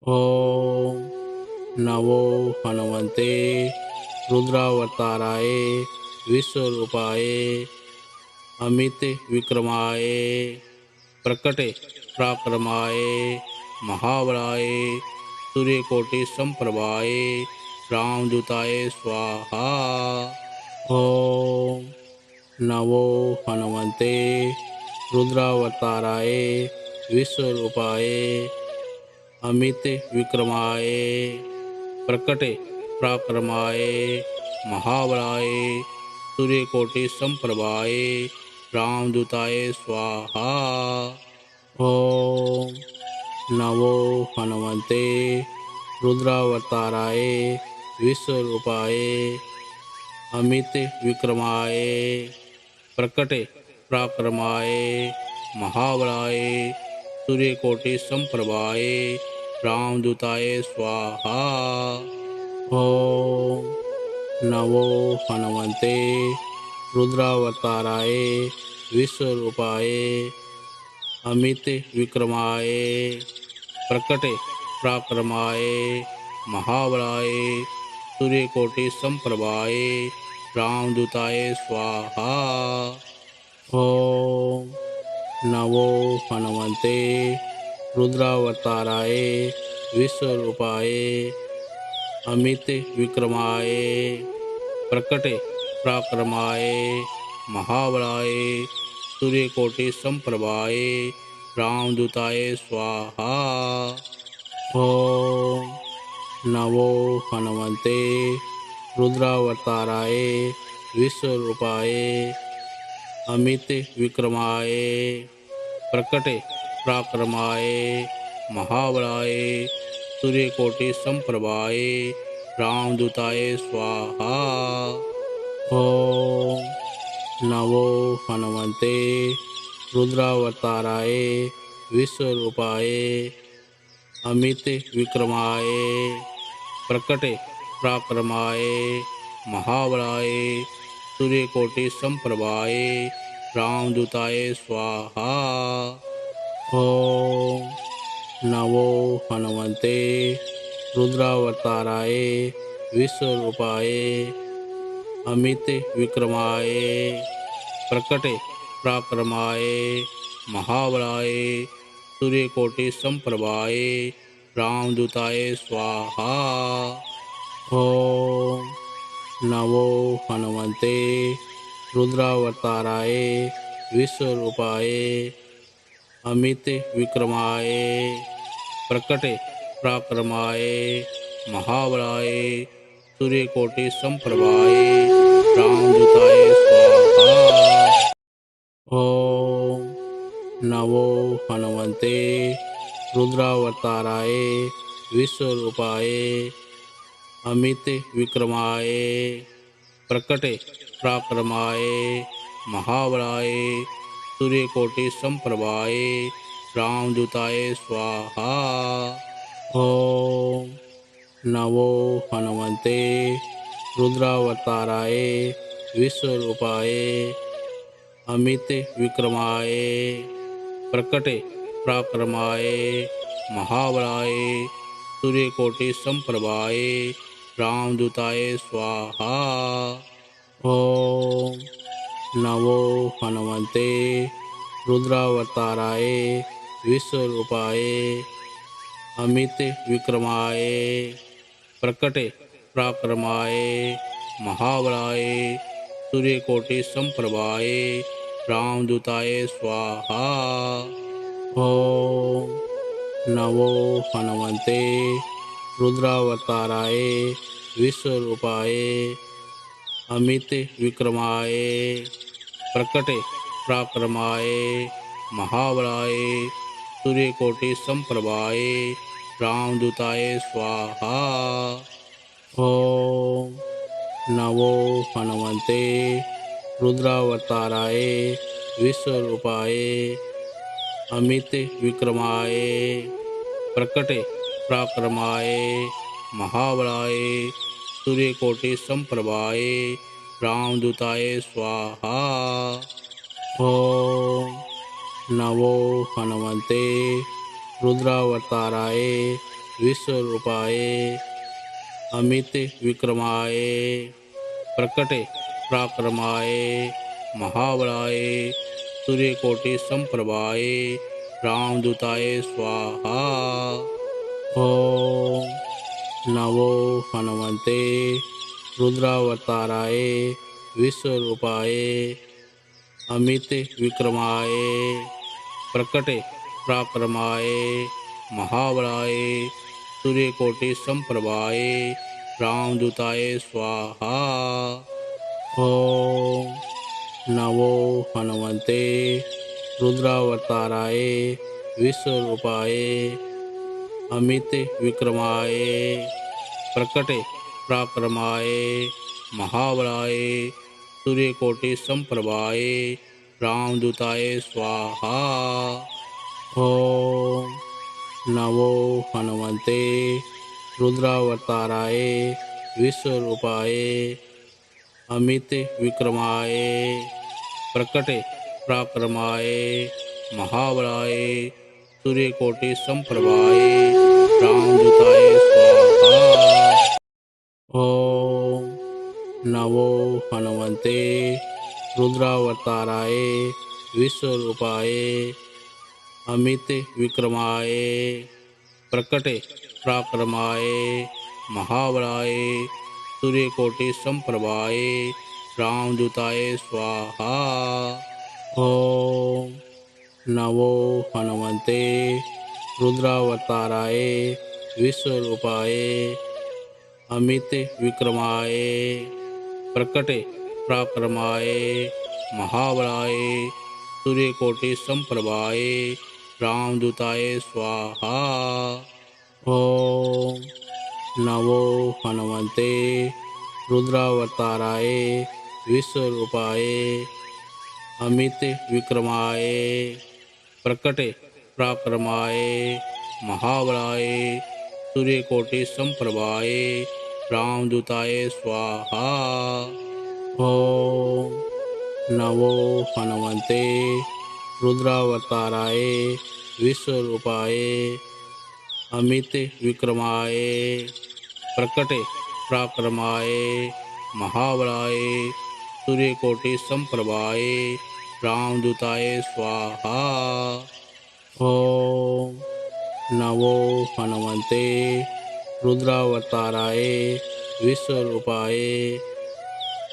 ॐ नमो हनुमते रुद्रावताराय विश्वरूपाय अमित विक्रमाय प्रकटे पराक्रमाय महाबलाय सूर्यकोटि संप्रभाय रामदूताय स्वाहा। ॐ नमो हनुमते रुद्रावताराय विश्वरूपाय अमित विक्रमाय प्रकटे पराक्रमाय महाबलाय सूर्यकोटि संप्रभाय रामदूताय स्वाहा। ॐ नमो हनुमते रुद्रावताराय विश्वरूपाय अमित विक्रमाय प्रकटे पराक्रमाय महाबलाय सूर्यकोटि संप्रभाय रामदूताय स्वाहा। ॐ नमो हनुमते रुद्रावताराय विश्वरूपाय अमित विक्रमाय प्रकटे पराक्रमाय महाबलाय सूर्यकोटि संप्रभाय रामदूताय स्वाहा। ॐ नमो हनुमते रुद्रावताराय विश्वरूपाय अमित विक्रमाय प्रकटे पराक्रमाय महाबलाय सूर्यकोटि संप्रभाय रामदूताय स्वाहा। ॐ नमो हनुमते रुद्रावताराय विश्वरूपाय अमित विक्रमाय प्रकटे पराक्रमाय महाबलाय सूर्यकोटि संप्रभाय रामदूताय स्वाहा। ॐ नमो हनुमते रुद्रावताराय विश्वरूपाय अमित विक्रमाय प्रकटे पराक्रमाय महाबलाय सूर्यकोटि संप्रभाय रामदूताय स्वाहा। ॐ नमो हनुमते रुद्रावताराय विश्वरूपाय अमित विक्रमाय प्रकटे पराक्रमाय महाबलाय सूर्यकोटि संप्रभाय रामदूताय स्वाहा। ॐ नमो हनुमते रुद्रावताराय विश्वरूपाय अमित विक्रमाय प्रकटे पराक्रमाय महाबलाय सूर्यकोटि संप्रभाय रामदूताय स्वाहा। ॐ नमो हनुमते रुद्रावताराय विश्वरूपाय अमित विक्रमाय प्रकटे पराक्रमाय महाबलाय सूर्यकोटि संप्रभाय रामदूताय स्वाहा। ॐ नमो हनुमते रुद्रावताराय विश्वरूपाय अमित विक्रमाय प्रकटे पराक्रमाय महाबलाय सूर्यकोटि संप्रभाय रामदूताय स्वाहा। ॐ नमो हनुमते रुद्रावताराय विश्वरूपाय अमित विक्रमाय प्रकटे पराक्रमाय महाबलाय सूर्यकोटि संप्रभाय रामदूताय स्वाहा। ॐ नमो हनुमते रुद्रावताराय विश्वरूपाय अमित विक्रमाय प्रकटे पराक्रमाय महाबलाय सूर्यकोटि संप्रभाय रामदूताय स्वाहा। ॐ नमो हनुमते रुद्रावताराय विश्वरूपाय अमित विक्रमाय प्रकटे पराक्रमाय महाबलाय सूर्यकोटि संप्रभाय रामदूताय स्वाहा। ॐ नमो हनुमते रुद्रावताराय विश्वरूपाय अमित विक्रमाय प्रकटे पराक्रमाय महाबलाय सूर्यकोटि संप्रभाय रामदूताय स्वाहा। ओम नमो हनुमते रुद्रावताराय विश्वरूपाय अमित विक्रमाय प्रकटे पराक्रमाय महाबलाय सूर्यकोटि संप्रभाय रामदूताय स्वाहा। ओम नमो हनुमते रुद्रावताराय विश्वरूपाय अमित विक्रमाय प्रकटे पराक्रमाय महाबलाय सूर्यकोटि संप्रभाय रामदूताय स्वाहा। ओम नमो हनुमते रुद्रावताराय विश्वरूपाय अमित विक्रमाय प्रकटे पराक्रमाय महाबलाय सूर्यकोटि संप्रभाय रामदूताय स्वाहा। ओम नमो हनुमते रुद्रावताराय विश्वरूपाय अमित विक्रमाय प्रकटे पराक्रमाय महाबलाय सूर्यकोटि संप्रभाय रामदूताय स्वाहा। ओम नमो हनुमते रुद्रावताराय विश्वरूपाय अमित विक्रमाय प्रकटे पराक्रमाय महाबलाय सूर्यकोटि संप्रभाय रामदूताय स्वाहा। ओम नमो हनुमते रुद्रावताराय विश्वरूपाय अमित विक्रमाय प्रकटे पराक्रमाय महाबलाय सूर्यकोटि संप्रभाय रामदूताय स्वाहा। ओम नमो हनुमते रुद्रावताराय विश्वरूपाय अमित विक्रमाय प्रकटे पराक्रमाय महाबलाय सूर्यकोटि संप्रभाय रामदूताय स्वाहा। ओम नमो हनुमते रुद्रावताराय विश्वरूपाय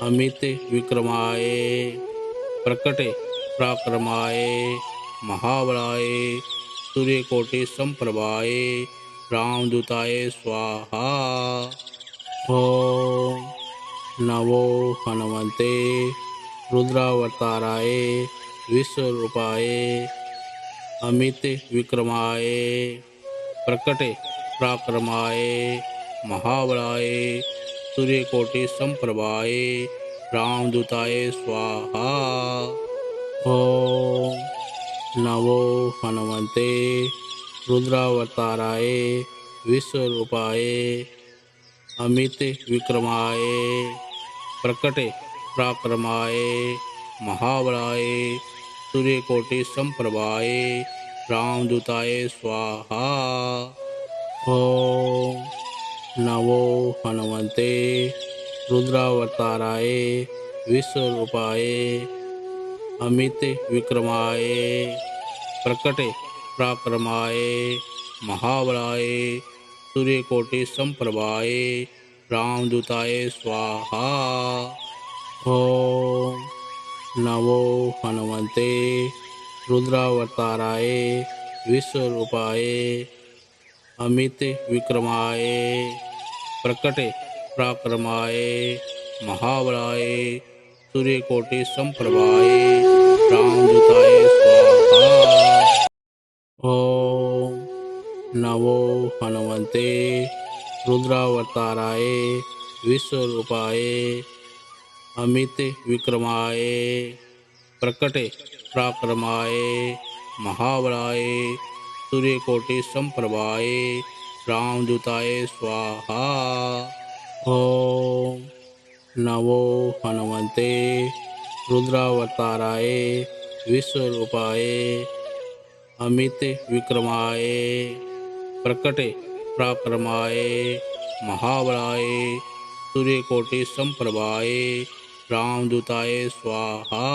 अमित विक्रमाय प्रकटे पराक्रमाय महाबलाय सूर्यकोटि संप्रभाय रामदूताय स्वाहा। ओम नमो हनुमते रुद्रावताराय विश्वरूपाय अमित विक्रमाय प्रकटे पराक्रमाय महाबलाय सूर्यकोटि संप्रभाय रामदूताय स्वाहा। ओम नमो हनुमते रुद्रावताराय विश्वरूपाय अमित विक्रमाय प्रकटे पराक्रमाय महाबलाय सूर्यकोटि संप्रभाय रामदूताय स्वाहा। ओम नमो हनुमते रुद्रावताराय विश्वरूपाय अमित विक्रमाय प्रकटे पराक्रमाय महाबलाय सूर्यकोटि संप्रभाय रामदूताय स्वाहा। ओम नमो हनुमते रुद्रावताराय विश्वरूपाय अमित विक्रमाय प्रकटे पराक्रमाय महाबलाय सूर्यकोटि संप्रभाय रामदूताय स्वाहा। ओम नमो हनुमते रुद्रावताराय विश्वरूपाय अमित विक्रमाय प्रकटे पराक्रमाय महाबलाय सूर्यकोटि संप्रभाय रामदूताय स्वाहा। ओम नमो हनुमते रुद्रावताराय विश्वरूपाय अमित विक्रमाय प्रकटे पराक्रमाय महाबलाय सूर्यकोटि समप्रभाय रामदूताय स्वाहा।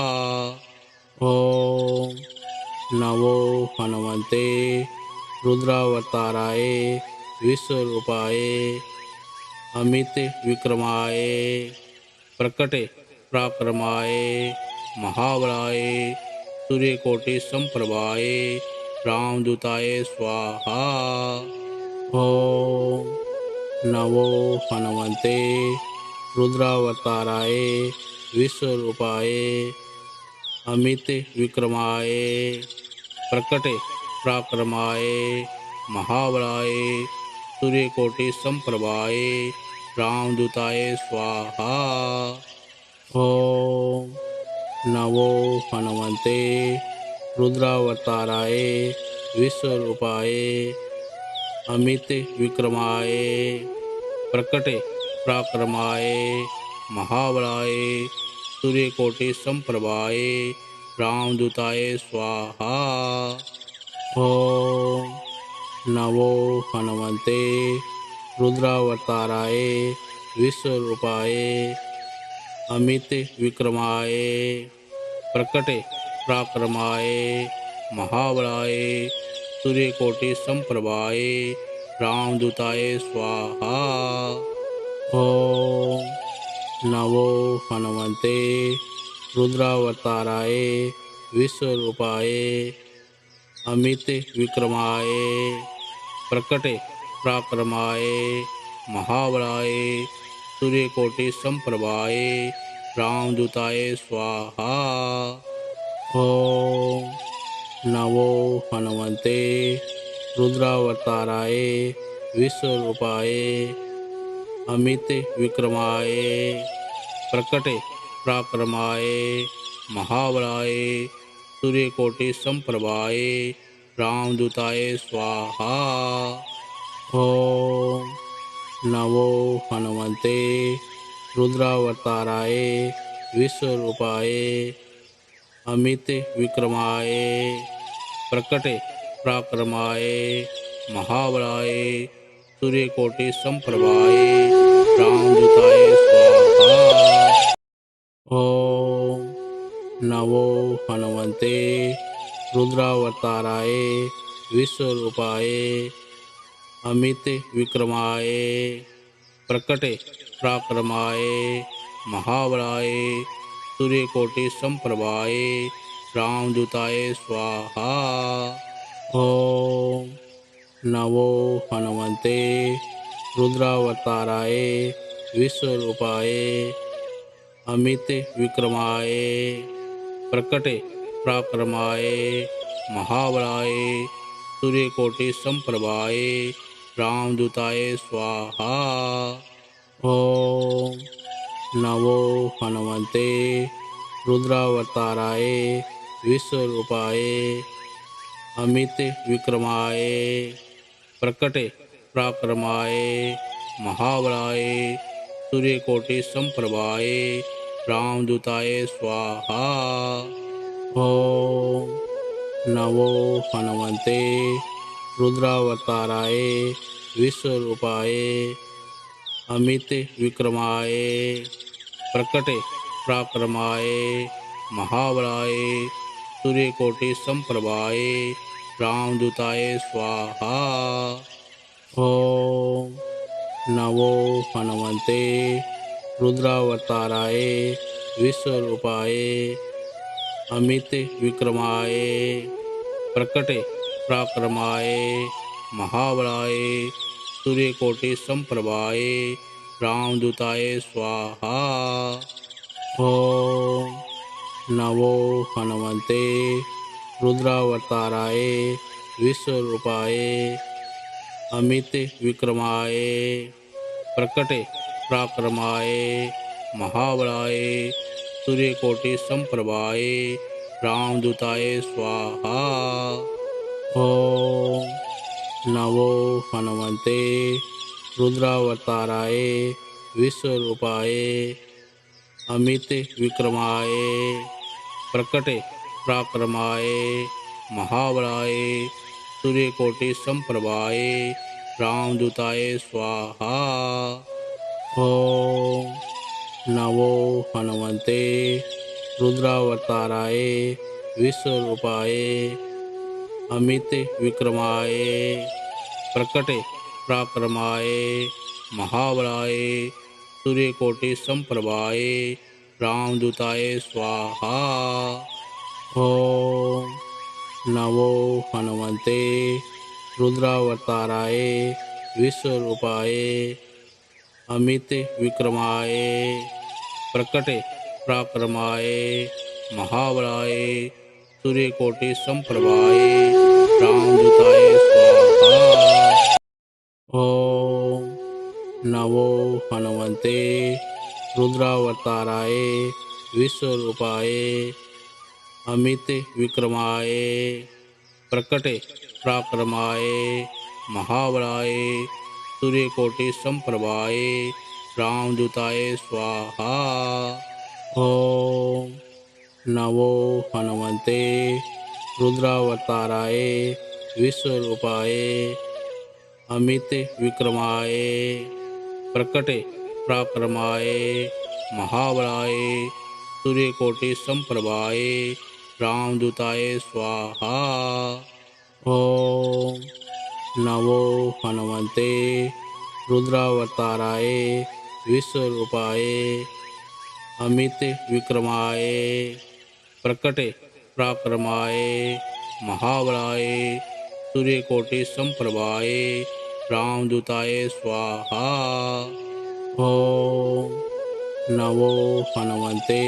ओम नमो हनुमते रुद्रावताराय विश्वरूपाय अमित विक्रमाय प्रकटे पराक्रमाय महाबलाय सूर्यकोटि समप्रभाय रामदूताय स्वाहा। ओम नमो हनुमते रुद्रावताराय विश्वरूपाय अमित विक्रमाय प्रकटे पराक्रमाय महाबलाय सूर्यकोटि समप्रभाय रामदूताय स्वाहा। ओम नमो हनुमते रुद्रावताराय विश्वरूपाय अमित विक्रमाय प्रकटे पराक्रमाय महाबलाय सूर्यकोटि समप्रभाय रामदूताय स्वाहा। ओम नमो हनुमते रुद्रावताराय विश्वरूपाय अमित विक्रमाय प्रकटे पराक्रमाय महाबलाय सूर्यकोटि समप्रभाय रामदूताय स्वाहा। ओम नमो हनुमते रुद्रावताराय विश्वरूपाय अमित विक्रमाय प्रकटे पराक्रमाय महाबलाय सूर्यकोटि समप्रभाय रामदूताय स्वाहा। ओम नमो हनुमते रुद्रावताराय विश्वरूपाय अमित विक्रमाय प्रकटे पराक्रमाय महाबलाय सूर्यकोटि समप्रभाय रामदूताय स्वाहा। ओम नमो हनुमते रुद्रावताराय विश्वरूपाय अमित विक्रमाय प्रकटे पराक्रमाय महाबलाय सूर्यकोटि समप्रभाय रामदूताय स्वाहा। ओम नमो हनुमते रुद्रावताराय विश्वरूपाय अमित विक्रमाय प्रकटे पराक्रमाय महाबलाय सूर्यकोटि समप्रभाय रामदूताय स्वाहा। ओम नमो हनुमते रुद्रावताराय विश्वरूपाय अमित विक्रमाय प्रकटे पराक्रमाय महाबलाय सूर्यकोटि समप्रभाय रामदूताय स्वाहा। ओम नमो हनुमते रुद्रावताराय विश्वरूपाय अमित विक्रमाय प्रकटे पराक्रमाय महाबलाय सूर्यकोटि समप्रभाय रामदूताय स्वाहा। ओम नमो हनुमते रुद्रावताराय विश्वरूपाय अमित विक्रमाय प्रकटे पराक्रमाय महाबलाय सूर्यकोटि समप्रभाय रामदूताय स्वाहा। ओम नमो हनुमते रुद्रावताराय विश्वरूपाय अमित विक्रमाय प्रकटे पराक्रमाय महाबलाय सूर्यकोटि समप्रभाय रामदूताय स्वाहा। ओम नमो हनुमते रुद्रावताराय विश्वरूपाय अमित विक्रमाय प्रकटे पराक्रमाय महाबलाय सूर्यकोटि समप्रभाय रामदूताय स्वाहा। ओम नमो हनुमते रुद्रावताराय विश्वरूपाय अमित विक्रमाय प्रकटे पराक्रमाय महाबलाय सूर्यकोटि समप्रभाय रामदूताय स्वाहा। ओम नमो हनुमते रुद्रावताराय विश्वरूपाय अमित विक्रमाय प्रकटे पराक्रमाय महाबलाय सूर्यकोटि संप्रभाय रामदूताय स्वाहा। ओम नमो हनुमते रुद्रावताराय विश्वरूपाय अमित विक्रमाय प्रकटे पराक्रमाय महाबलाय सूर्यकोटि संप्रभाय रामदूताय स्वाहा। ओम नमो हनुमते रुद्रावताराय विश्वरूपाय अमित विक्रमाय प्रकटे पराक्रमाय महाबलाय सूर्यकोटि संप्रभाय रामदूताय स्वाहा। ओम नमो हनुमते रुद्रावताराय विश्वरूपाय अमित विक्रमाय प्रकटे पराक्रमाय महाबलाय सूर्यकोटि संप्रभाय रामदूताय स्वाहा। ओम नमो हनुमते रुद्रावताराय विश्वरूपाय अमित विक्रमाय प्रकटे पराक्रमाय महाबलाय सूर्यकोटि संप्रभाय रामदूताय स्वाहा। ओम नमो हनुमते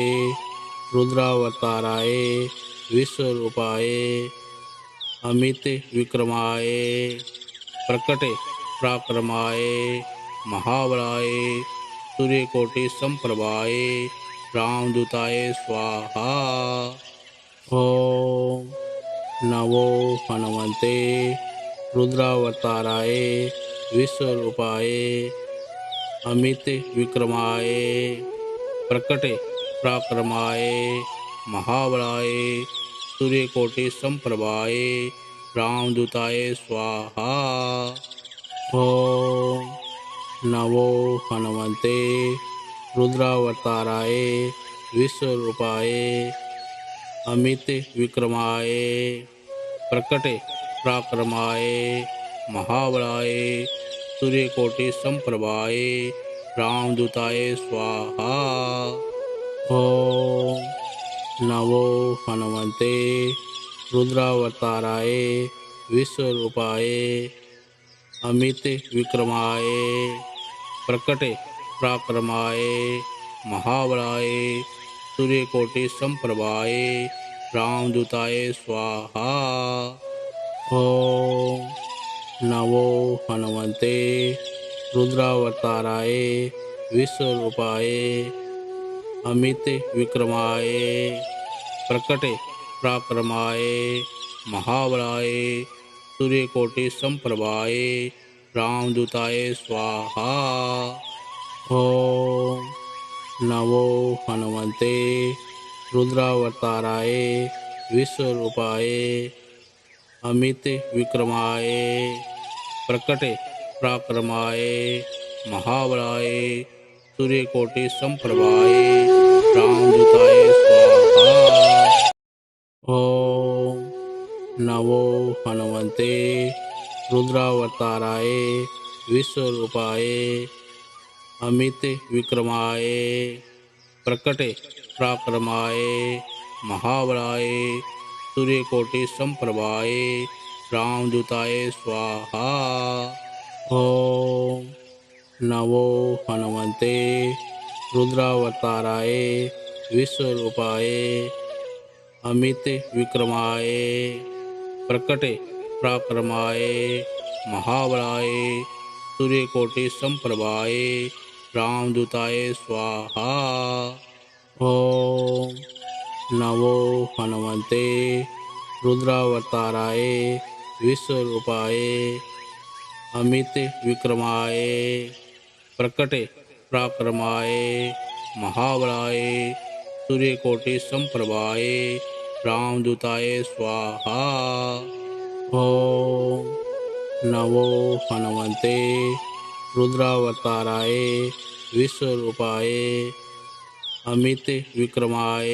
रुद्रावताराय विश्वरूपाय अमित विक्रमाय प्रकटे पराक्रमाय महाबलाय सूर्यकोटि संप्रभाय रामदूताय स्वाहा। ओम नमो हनुमते रुद्रावताराय विश्वरूपाय अमित विक्रमाय प्रकटे पराक्रमाय महाबलाय सूर्यकोटि संप्रभाय रामदूताय स्वाहा। ओम नमो हनुमते रुद्रावताराय विश्वरूपाय अमित विक्रमाय प्रकटे पराक्रमाय महाबलाय सूर्यकोटि संप्रभाय रामदूताय स्वाहा। ओम नमो हनुमते रुद्रावताराय विश्वरूपाय अमित विक्रमाय प्रकटे पराक्रमाय महाबलाय सूर्यकोटि संप्रभाय रामदूताय स्वाहा। ओम नमो हनुमते रुद्रावताराय विश्वरूपाय अमित विक्रमाय प्रकटे पराक्रमाय महाबलाय सूर्यकोटि संप्रभाय रामदूताय स्वाहा। ओम नमो हनुमते रुद्रावताराय विश्वरूपाय अमित विक्रमाय प्रकटे पराक्रमाय महाबलाय सूर्यकोटि संप्रभाय रामदूताय स्वाहा। ओम नमो हनुमते रुद्रावताराय विश्वरूपाय अमित विक्रमाय प्रकटे पराक्रमाय महाबलाय सूर्यकोटि संप्रभाय रामदूताय स्वाहा। ओम नमो हनुमते रुद्रावताराय विश्वरूपाय अमित विक्रमाय प्रकटे पराक्रमाय महाबलाय सूर्यकोटि संप्रभाय रामदूताय स्वाहा। ओम नमो हनुमते रुद्रावताराय विश्वरूपाय अमित विक्रमाय प्रकटे पराक्रमाय महाबलाय सूर्यकोटि संप्रभाय रामदूताय स्वाहा। ओम नमो हनुमते रुद्रावताराय विश्वरूपाय अमित विक्रमाय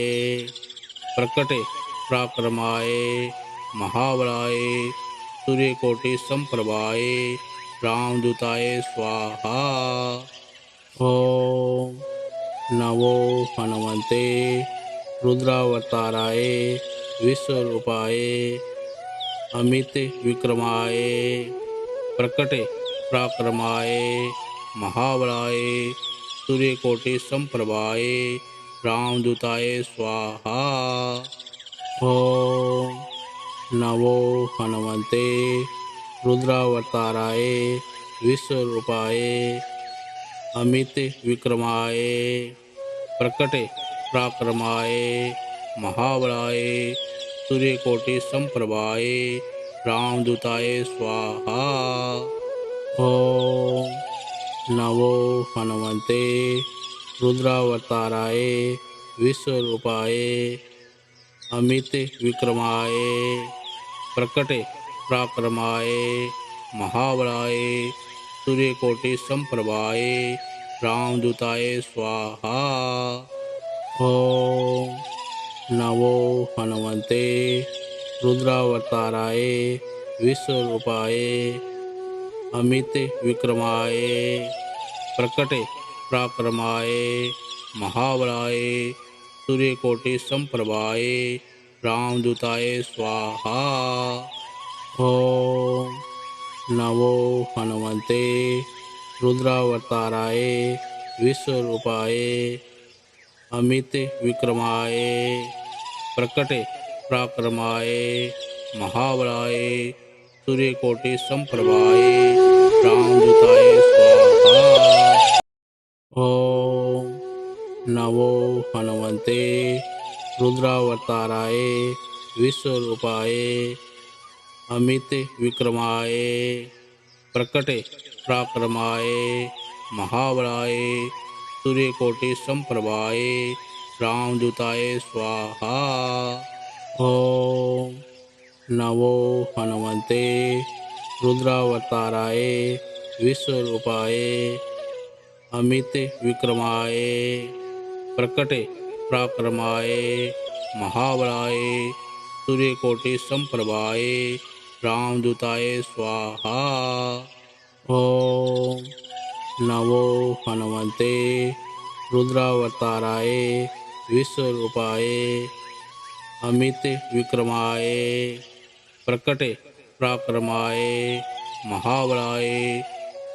प्रकटे पराक्रमाय महाबलाय सूर्यकोटि संप्रभाय रामदूताय स्वाहा। ओम नमो हनुमते रुद्रावताराय विश्वरूपाय अमित विक्रमाय प्रकटे पराक्रमाय महाबलाय सूर्यकोटि संप्रभाय रामदूताय स्वाहा। ओम नमो हनुमते रुद्रावताराय विश्वरूपाय अमित विक्रमाय प्रकटे पराक्रमाय महाबलाय सूर्यकोटि संप्रभाय रामदूताय स्वाहा। ओम नमो हनुमते रुद्रावताराय विश्वरूपाय अमित विक्रमाय प्रकटे पराक्रमाय महाबलाय सूर्यकोटि संप्रभाय रामदूताय स्वाहा। ओम नमो हनुमते रुद्रावताराय विश्वरूपाय अमित विक्रमाय प्रकटे पराक्रमाय महाबलाय सूर्यकोटि संप्रभाय रामदूताय स्वाहा। ओम नमो हनुमते रुद्रावताराय विश्वरूपाय अमित विक्रमाय प्रकटे पराक्रमाय महाबलाय सूर्यकोटि संप्रभाय रामदूताय स्वाहा। ओम नमो हनुमते रुद्रावताराय विश्वरूपाय अमित विक्रमाय प्रकटे पराक्रमाय महाबलाय सूर्यकोटि संप्रभाय रामदूताय स्वाहा। ओम नमो हनुमते रुद्रावताराय विश्वरूपाय अमित विक्रमाय प्रकटे पराक्रमाय महाबलाय सूर्यकोटि संप्रभाय रामदूताय स्वाहा। ओम नमो हनुमते रुद्रावताराय विश्वरूपाय अमित विक्रमाय प्रकटे पराक्रमाय महाबलाय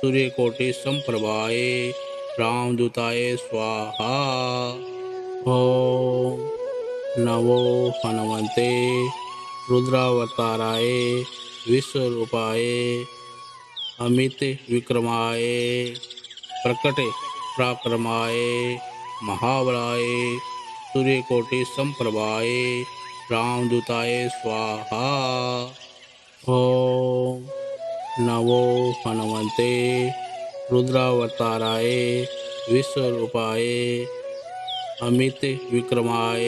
सूर्यकोटि संप्रभाय रामदूताय स्वाहा। ओम नमो हनुमते रुद्रावताराय विश्वरूपाय अमित विक्रमाय प्रकटे पराक्रमाय महाबलाय सूर्यकोटि संप्रभाय रामदूताय स्वाहा। ओम नमो हनुमते रुद्रावताराय विश्वरूपाय अमित विक्रमाय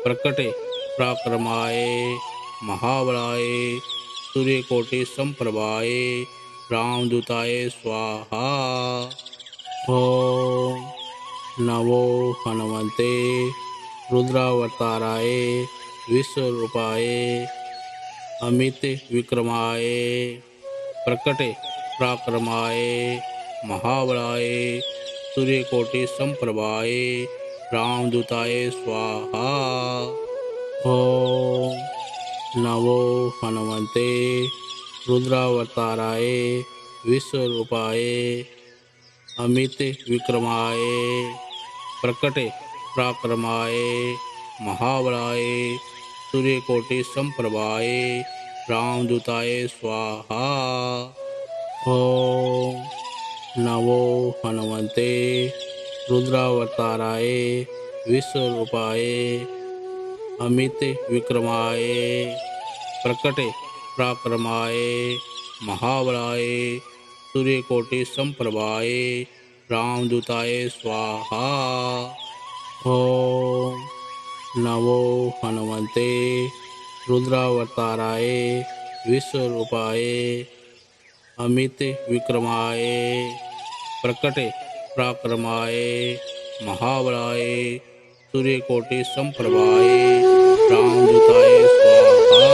प्रकटे पराक्रमाय महाबलाय सूर्यकोटि संप्रभाय रामदूताय स्वाहा। ओम नमो हनुमते रुद्रावताराय विश्वरूपाय अमित विक्रमाय प्रकटे पराक्रमाय महाबलाय सूर्यकोटि संप्रभाय रामदूताय स्वाहा। ओम नमो हनुमते रुद्रावताराय विश्वरूपाय अमित विक्रमाय प्रकटे पराक्रमाय महाबलाय सूर्यकोटि संप्रभाय रामदूताय स्वाहा। ओम नमो हनुमते रुद्रावताराय विश्वरूपाय अमित विक्रमाय प्रकटे पराक्रमाय महाबलाय सूर्यकोटि संप्रभाय रामदूताय स्वाहा। ओम नमो हनुमते रुद्रावताराय विश्वरूपाय अमित विक्रमाय प्रकटे पराक्रमाय महाबलाय सूर्यकोटि संप्रभाय रामदूताय स्वाहा।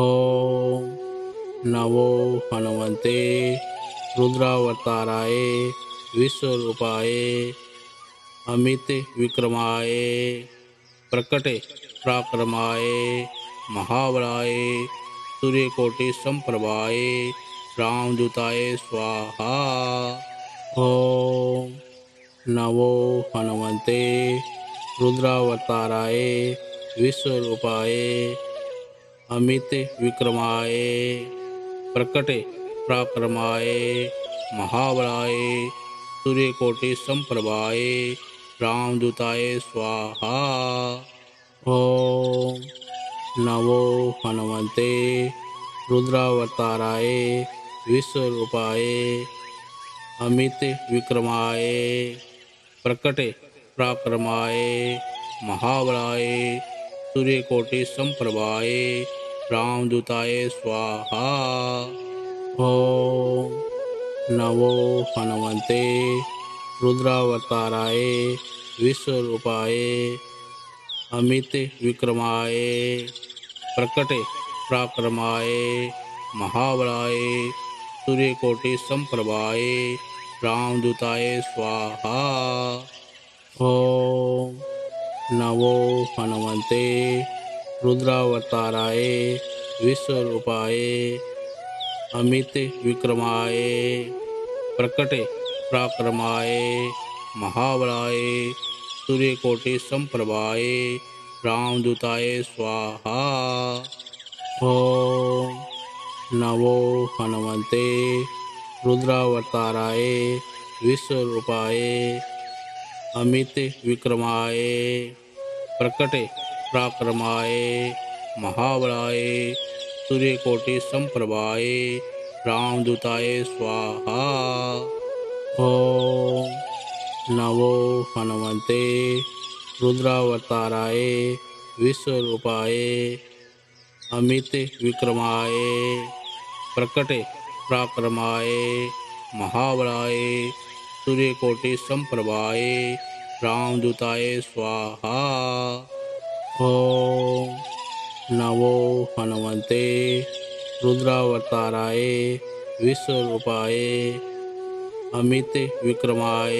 ओम नमो हनुमते रुद्रावताराय विश्वरूपाय अमित विक्रमाय प्रकटे पराक्रमाय महाबलाय सूर्यकोटि संप्रभाय रामदूताय स्वाहा। ओम नमो हनुमते रुद्रावताराय विश्वरूपाय अमित विक्रमाय प्रकटे पराक्रमाय महाबलाय सूर्यकोटि संप्रभाय रामदूताय स्वाहा। ओम नमो हनुमते रुद्रावताराय विश्वरूपाय अमित विक्रमाय प्रकटे पराक्रमाय महाबलाय सूर्यकोटि संप्रभाय रामदूताय स्वाहा। ओम नमो हनुमते रुद्रावताराय विश्वरूपाय अमित विक्रमाय प्रकटे पराक्रमाय महाबलाय सूर्यकोटि संप्रभाय रामदूताय स्वाहा। ओम नमो हनुमते रुद्रावताराय विश्वरूपाय अमित विक्रमाय प्रकटे पराक्रमाय महाबलाय सूर्यकोटि संप्रभाय रामदूताय स्वाहा। ओम नमो हनुमते रुद्रावताराय विश्वरूपाय अमित विक्रमाय प्रकटे पराक्रमाय महाबलाय सूर्यकोटि संप्रभाय रामदूताय स्वाहा। ओम नमो हनुमते रुद्रावताराय विश्वरूपाय अमित विक्रमाय प्रकटे पराक्रमाय महाबलाय सूर्यकोटि संप्रभाय रामदूताय स्वाहा। ओम नमो हनुमते रुद्रावताराय विश्वरूपाय अमित विक्रमाय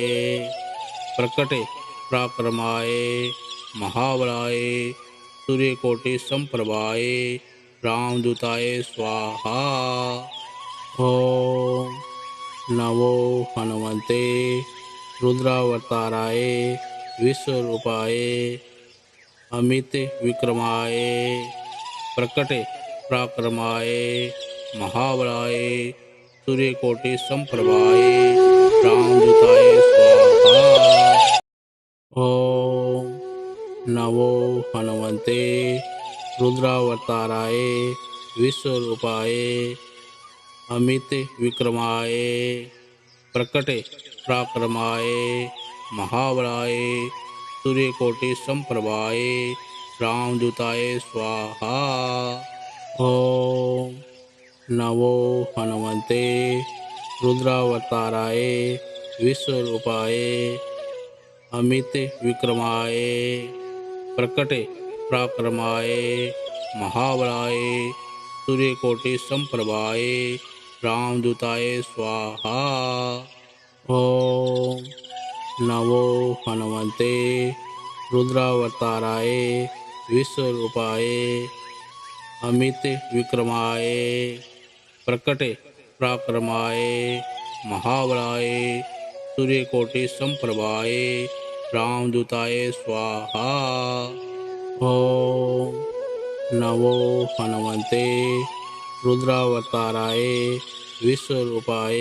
प्रकटे पराक्रमाय महाबलाय सूर्यकोटि संप्रभाय रामदूताय स्वाहा। ओम नमो हनुमते रुद्रावताराय विश्वरूपाय अमित विक्रमाय प्रकटे पराक्रमाय महाबलाय सूर्यकोटि संप्रभाय रामदूताय स्वाहा। ओम नमो हनुमते रुद्रावताराय विश्वरूपाय अमित विक्रमाय प्रकटे पराक्रमाय महाबलाय सूर्यकोटि संप्रभाय रामदूताय स्वाहा। ओम नमो हनुमते रुद्रावताराय विश्वरूपाय अमित विक्रमाय प्रकटे पराक्रमाय महाबलाय सूर्यकोटि संप्रभाय रामदूताय स्वाहा। ओम नमो हनुमते रुद्रावताराय विश्वरूपाय अमित विक्रमाय प्रकटे पराक्रमाय महाबलाय सूर्यकोटि संप्रभाय रामदूताय स्वाहा। ओम नमो हनुमते रुद्रावताराय विश्वरूपाय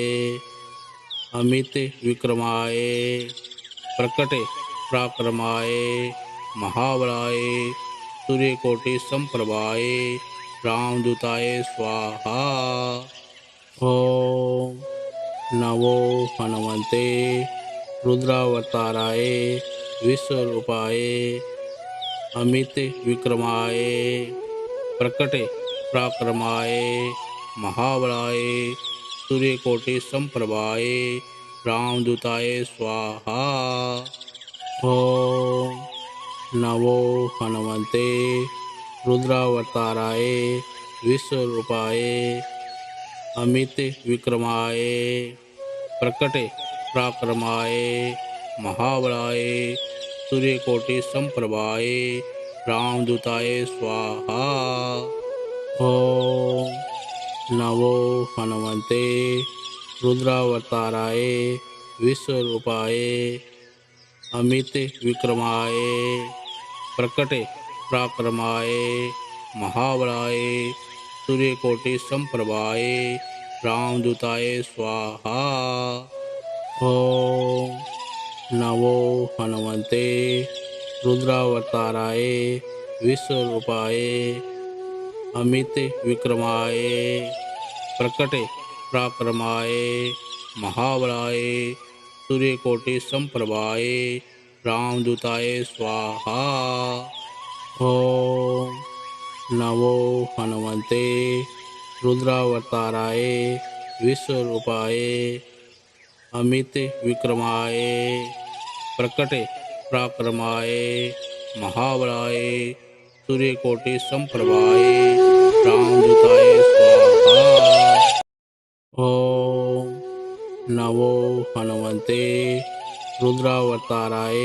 अमित विक्रमाय प्रकटे पराक्रमाय महाबलाय सूर्यकोटि संप्रभाय रामदूताय स्वाहा। ओम नमो हनुमते रुद्रावताराय विश्वरूपाय अमित विक्रमाय प्रकटे पराक्रमाय महाबलाय सूर्यकोटि समप्रभाय रामदूताय स्वाहा। ओम नमो हनुमते रुद्रावताराय विश्वरूपाय अमित विक्रमाय प्रकटे पराक्रमाय महाबलाय सूर्यकोटि समप्रभाय रामदूताय स्वाहा। ओम नमो हनुमते रुद्रावताराय विश्वरूपाय अमित विक्रमाय प्रकटे पराक्रमाय महाबलाय सूर्यकोटि समप्रभाय रामदूताय स्वाहा। ओम नमो हनुमते रुद्रावताराय विश्वरूपाय अमित विक्रमाय प्रकटे पराक्रमाय महाबलाय सूर्यकोटि समप्रभाय रामदूताय स्वाहा। ओम नमो हनुमते रुद्रावताराय विश्वरूपाय अमित विक्रमाय प्रकटे पराक्रमाय महाबलाय सूर्यकोटि समप्रभाय रामदूताय स्वाहा। ओम नमो हनुमते रुद्रावताराय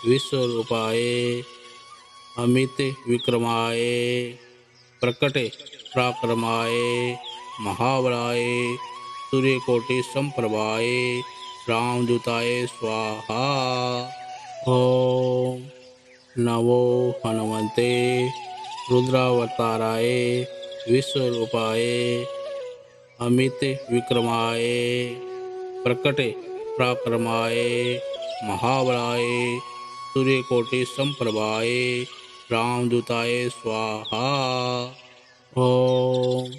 विश्वरूपाय अमित विक्रमाय प्रकटे पराक्रमाय महाबलाय सूर्यकोटि समप्रभाय रामदूताय स्वाहा। ओम नमो हनुमते रुद्रावताराय विश्वरूपाय अमित विक्रमाय प्रकटे पराक्रमाय महाबलाय सूर्यकोटि समप्रभाय रामदूताय स्वाहा। ओम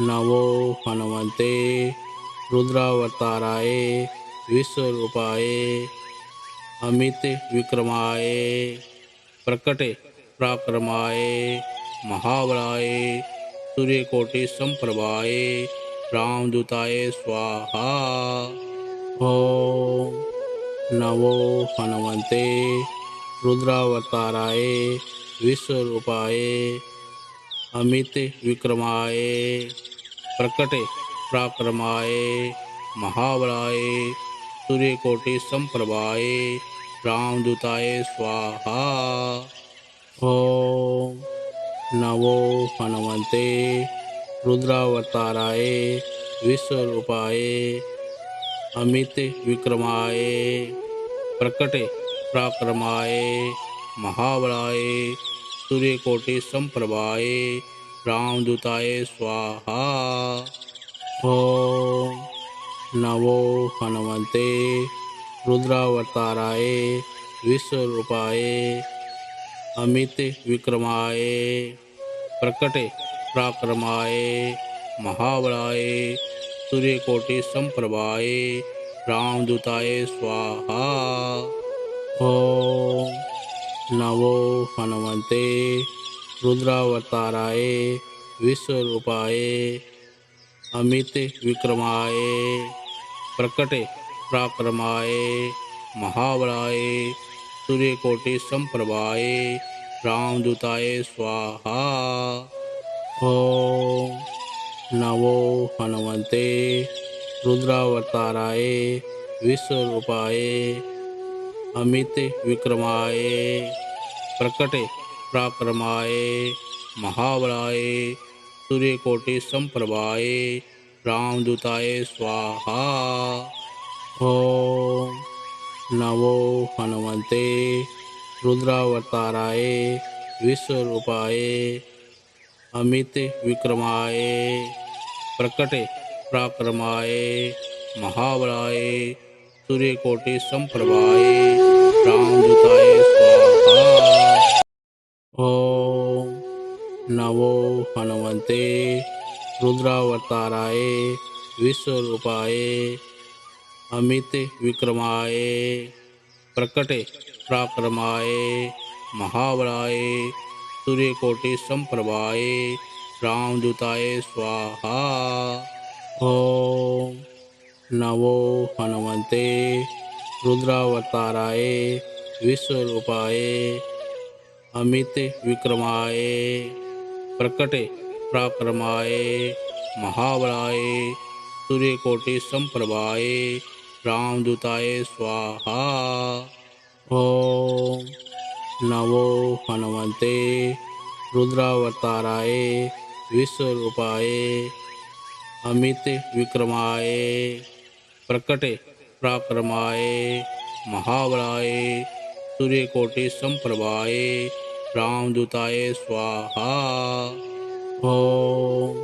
नमो हनुमते रुद्रावताराय विश्वरूपाय अमित विक्रमाय प्रकटे पराक्रमाय महाबलाय सूर्यकोटि समप्रभाय रामदूताय स्वाहा। ओम नमो हनुमते रुद्रावताराय विश्वरूपाय अमित विक्रमाय प्रकटे पराक्रमाय महाबलाय सूर्यकोटि समप्रभाय रामदूताय स्वाहा। ओम नमो हनुमते रुद्रावताराय विश्वरूपाय अमित विक्रमाय प्रकटे पराक्रमाय महाबलाय सूर्यकोटि समप्रभाय रामदूताय स्वाहा। ओम नमो हनुमते रुद्रावताराय विश्वरूपाय अमित विक्रमाय प्रकटे पराक्रमाय महाबलाय सूर्यकोटि समप्रभाय रामदूताय स्वाहा। ओम नमो हनुमते रुद्रावताराय विश्वरूपाय अमित विक्रमाय प्रकटे पराक्रमाय महाबलाय सूर्यकोटि समप्रभाय रामदूताय स्वाहा। ओम नमो हनुमते रुद्रावताराय विश्वरूपाय अमित विक्रमाय प्रकटे पराक्रमाय महाबलाय सूर्यकोटि समप्रभाय रामदूताय स्वाहा। ओम नमो हनुमते रुद्रावताराय विश्वरूपाय अमित विक्रमाय प्रकटे पराक्रमाय महाबलाय सूर्यकोटि समप्रभाय रामदूताय स्वाहा। ओम नमो हनुमते रुद्रावताराय विश्वरूपाय अमित विक्रमाय प्रकटे पराक्रमाय महाबलाय सूर्यकोटि समप्रभाय रामदूताय स्वाहा। ओम नमो हनुमते रुद्रावताराय विश्वरूपाय अमित विक्रमाय प्रकटे पराक्रमाय महाबलाय सूर्यकोटि संप्रभाय रामदूताय स्वाहा। ओम नमो हनुमते रुद्रावताराय विश्वरूपाय अमित विक्रमाय प्रकटे पराक्रमाय महाबलाय सूर्यकोटि संप्रभाय रामदूताय स्वाहा। ओम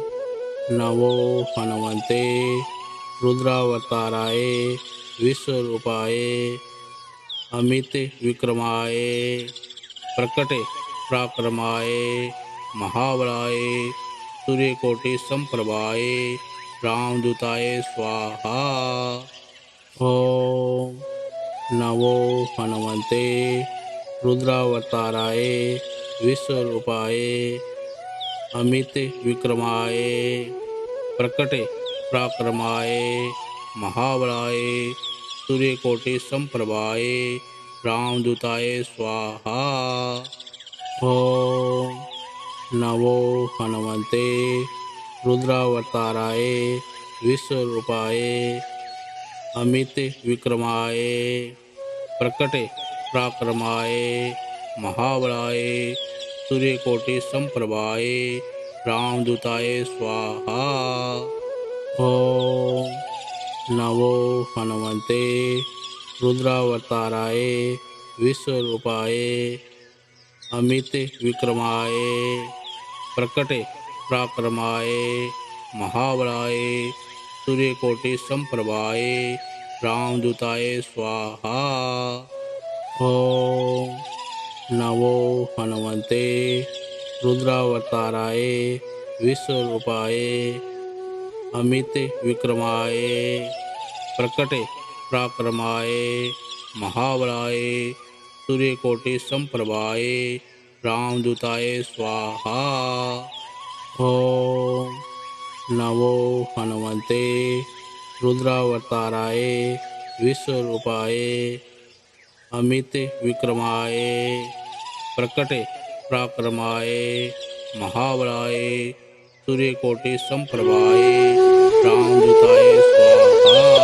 नमो हनुमते रुद्रावताराय विश्वरूपाय अमित विक्रमाय प्रकटे पराक्रमाय महाबलाय सूर्यकोटि संप्रभाय रामदूताय स्वाहा। ओम नमो हनुमते रुद्रावताराय विश्वरूपाय अमित विक्रमाय प्रकटे पराक्रमाय महाबलाय सूर्यकोटि संप्रभाय रामदूताय स्वाहा। ओम नमो हनुमते रुद्रावताराय विश्वरूपाय अमित विक्रमाय प्रकटे पराक्रमाय महाबलाय सूर्यकोटि संप्रभाय रामदूताय स्वाहा। ओम नमो हनुमते रुद्रावताराय विश्वरूपाय अमित विक्रमाय प्रकटे पराक्रमाय महाबलाय सूर्यकोटि संप्रभाय रामदूताय स्वाहा। ओम नमो हनुमते रुद्रावताराय विश्वरूपाय अमित विक्रमाय प्रकटे पराक्रमाय महाबलाय सूर्यकोटि संप्रभाय रामदूताय स्वाहा। ओम नमो हनुमते रुद्रावताराय विश्वरूपाय अमित विक्रमाय प्रकटे पराक्रमाय महाबलाय सूर्यकोटि संप्रभाय रामदूताय स्वाहा।